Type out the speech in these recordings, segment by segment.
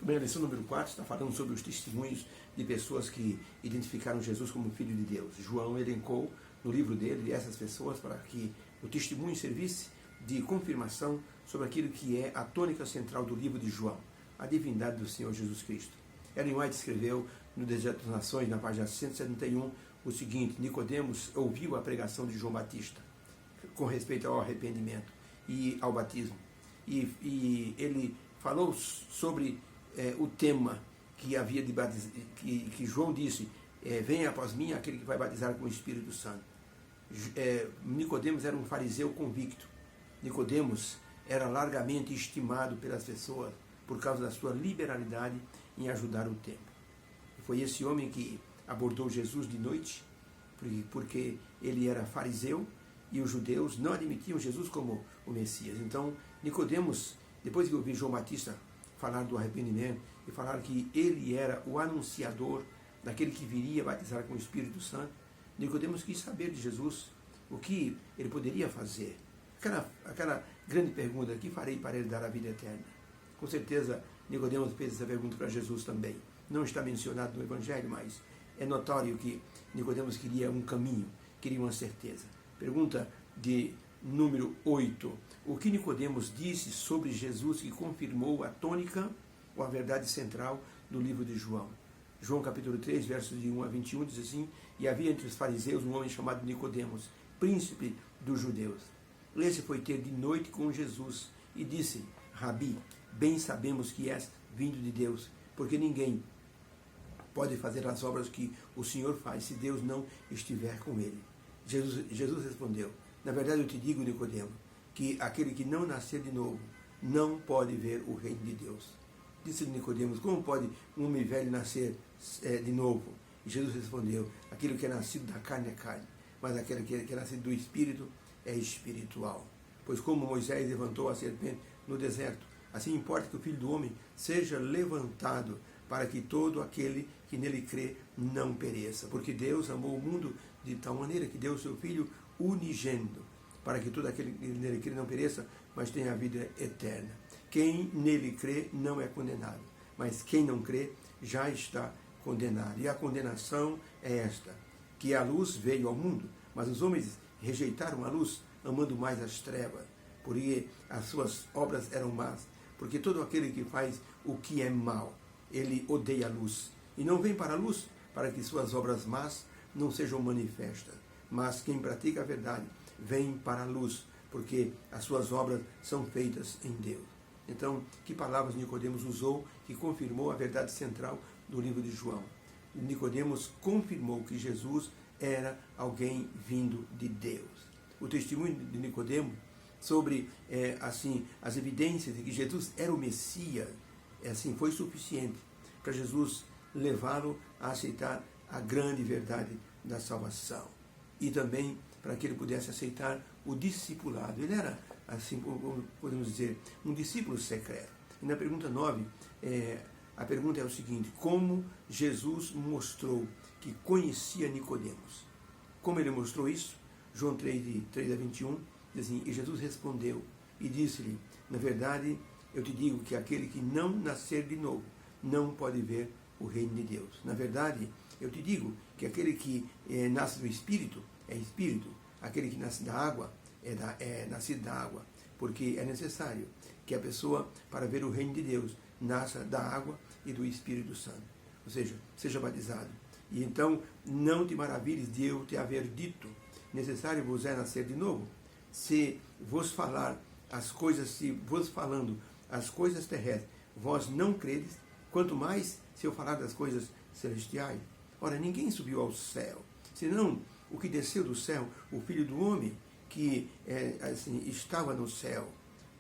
Bem, a lição número 4 está falando sobre os testemunhos de pessoas que identificaram Jesus como Filho de Deus. João elencou no livro dele essas pessoas para que o testemunho servisse de confirmação sobre aquilo que é a tônica central do livro de João, a divindade do Senhor Jesus Cristo. Ellen White escreveu no Deserto das Nações, na página 171, o seguinte: Nicodemos ouviu a pregação de João Batista com respeito ao arrependimento e ao batismo. E ele falou sobre o tema que havia de batizar, que João disse, venha após mim aquele que vai batizar com o Espírito Santo. Nicodemos era um fariseu convicto. Nicodemos era largamente estimado pelas pessoas por causa da sua liberalidade em ajudar o tempo. Foi esse homem que abordou Jesus de noite, porque ele era fariseu e os judeus não admitiam Jesus como o Messias. Então, Nicodemos, depois de ouvir João Batista falar do arrependimento e falar que ele era o anunciador daquele que viria batizar com o Espírito Santo, Nicodemos quis saber de Jesus o que ele poderia fazer. Aquela grande pergunta: que farei para ele dar a vida eterna? Com certeza, Nicodemos fez essa pergunta para Jesus também. Não está mencionado no Evangelho, mas é notório que Nicodemos queria um caminho, queria uma certeza. Pergunta de número 8. O que Nicodemos disse sobre Jesus que confirmou a tônica ou a verdade central do livro de João? João capítulo 3, versos de 1 a 21, diz assim: E havia entre os fariseus um homem chamado Nicodemos, príncipe dos judeus. Esse foi ter de noite com Jesus e disse: Rabi, bem sabemos que és vindo de Deus, porque ninguém pode fazer as obras que o Senhor faz se Deus não estiver com ele. Jesus respondeu: Na verdade eu te digo, Nicodemo, que aquele que não nascer de novo não pode ver o reino de Deus. Disse Nicodemos: Como pode um homem velho nascer de novo? E Jesus respondeu: Aquilo que é nascido da carne é carne, mas aquele que é nascido do Espírito é espiritual. Pois como Moisés levantou a serpente no deserto, assim importa que o Filho do Homem seja levantado, para que todo aquele que nele crê não pereça. Porque Deus amou o mundo de tal maneira que deu o seu Filho unigênito, para que todo aquele que nele crê não pereça, mas tenha a vida eterna. Quem nele crê não é condenado, mas quem não crê já está condenado. E a condenação é esta: que a luz veio ao mundo, mas os homens rejeitaram a luz, amando mais as trevas, porque as suas obras eram más. Porque todo aquele que faz o que é mal, ele odeia a luz, e não vem para a luz, para que suas obras más não sejam manifestas. Mas quem pratica a verdade vem para a luz, porque as suas obras são feitas em Deus. Então, que palavras Nicodemos usou que confirmou a verdade central do livro de João? Nicodemos confirmou que Jesus era alguém vindo de Deus. O testemunho de Nicodemos sobre as evidências de que Jesus era o Messias, foi suficiente para Jesus levá-lo a aceitar a grande verdade da salvação. E também para que ele pudesse aceitar o discipulado. Ele era, assim podemos dizer, um discípulo secreto. E na pergunta 9, a pergunta é o seguinte: como Jesus mostrou que conhecia Nicodemos? Como ele mostrou isso? João 3, de 3 a 21, diz assim: E Jesus respondeu e disse-lhe: Na verdade, eu te digo que aquele que não nascer de novo não pode ver o reino de Deus. Na verdade, eu te digo que aquele que nasce do Espírito é Espírito. Aquele que nasce da água é nascido da água. Porque é necessário que a pessoa, para ver o reino de Deus, nasça da água e do Espírito Santo. Ou seja, seja batizado. E então, não te maravilhes de eu te haver dito: necessário vos é nascer de novo. Se vos falar as coisas, se vos falando as coisas terrestres, vós não credes, quanto mais se eu falar das coisas celestiais. Ora, ninguém subiu ao céu, senão o que desceu do céu, o Filho do Homem, que estava no céu.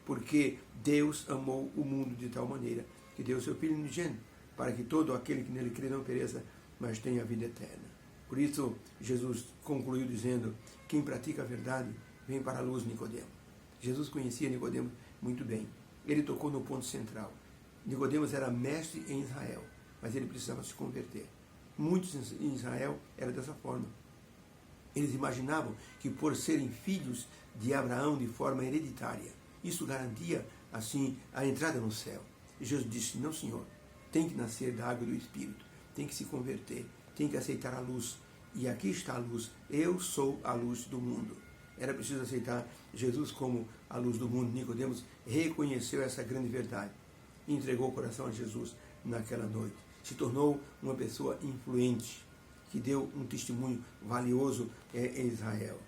Porque Deus amou o mundo de tal maneira que deu o seu Filho unigênito, para que todo aquele que nele crê não pereça, mas tenha a vida eterna. Por isso, Jesus concluiu dizendo: quem pratica a verdade vem para a luz, Nicodemo. Jesus conhecia Nicodemo muito bem. Ele tocou no ponto central. Nicodemos era mestre em Israel, mas ele precisava se converter. Muitos em Israel eram dessa forma. Eles imaginavam que por serem filhos de Abraão de forma hereditária, isso garantia, assim, a entrada no céu. E Jesus disse: não, senhor, tem que nascer da água do Espírito, tem que se converter, tem que aceitar a luz. E aqui está a luz. Eu sou a luz do mundo. Era preciso aceitar Jesus como a luz do mundo. Nicodemos reconheceu essa grande verdade e entregou o coração a Jesus naquela noite. Se tornou uma pessoa influente, que deu um testemunho valioso em Israel.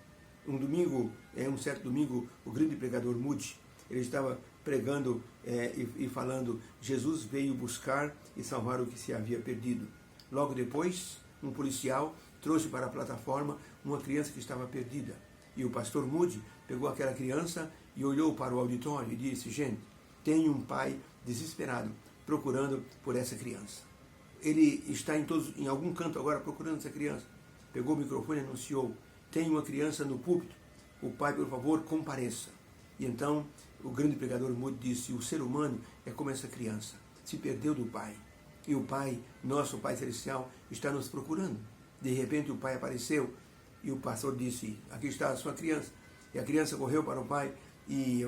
Um certo domingo, o grande pregador Moody, ele estava pregando e falando: Jesus veio buscar e salvar o que se havia perdido. Logo depois, um policial trouxe para a plataforma uma criança que estava perdida. E o pastor Moody pegou aquela criança e olhou para o auditório e disse: gente, tem um pai desesperado procurando por essa criança. Ele está em algum canto agora procurando essa criança. Pegou o microfone e anunciou: tem uma criança no púlpito, o pai, por favor, compareça. E então o grande pregador Moody disse: o ser humano é como essa criança, se perdeu do pai. E o pai, nosso Pai Celestial, está nos procurando. De repente o pai apareceu e o pastor disse: aqui está a sua criança. E a criança correu para o pai e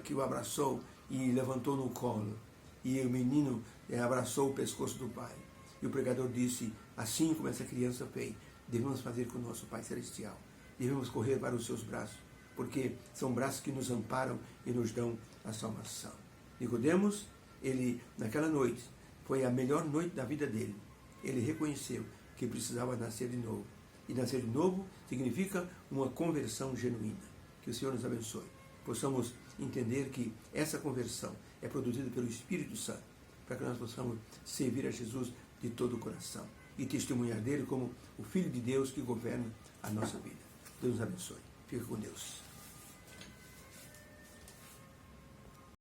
que o abraçou e levantou no colo. E o menino abraçou o pescoço do pai. E o pregador disse: assim como essa criança fez, devemos fazer com o nosso Pai Celestial. Devemos correr para os seus braços, porque são braços que nos amparam e nos dão a salvação. Nicodemos, ele naquela noite, foi a melhor noite da vida dele. Ele reconheceu que precisava nascer de novo. E nascer de novo significa uma conversão genuína. Que o Senhor nos abençoe. Possamos entender que essa conversão é produzida pelo Espírito Santo, para que nós possamos servir a Jesus de todo o coração e testemunhar dele como o Filho de Deus que governa a nossa vida. Deus nos abençoe. Fica com Deus.